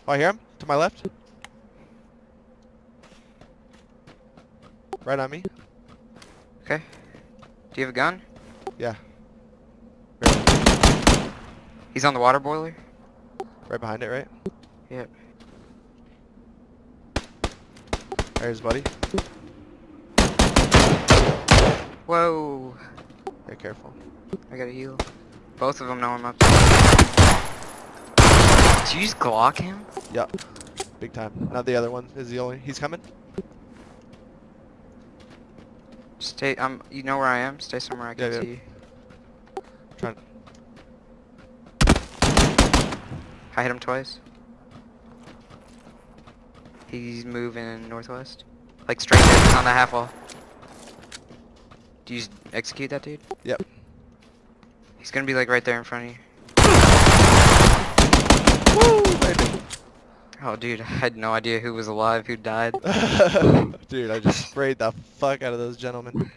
Oh, I hear him. To my left. Right on me. Okay. Do you have a gun? Yeah. He's on the water boiler? Right behind it, right? Yep. There's buddy. Whoa. Be careful. I gotta heal. Both of them know I'm up. Did you just Glock him? Yep. Big time. Now the other one is the only. He's coming. Stay, you know where I am? Stay somewhere I can Yeah, see you. Trying. I hit him twice. He's moving northwest. Like straight there, he's on the half wall. Do you execute that dude? Yep. He's gonna be like right there in front of you. Woo, baby. Oh dude, I had no idea who was alive, who died. Dude, I just sprayed the fuck out of those gentlemen.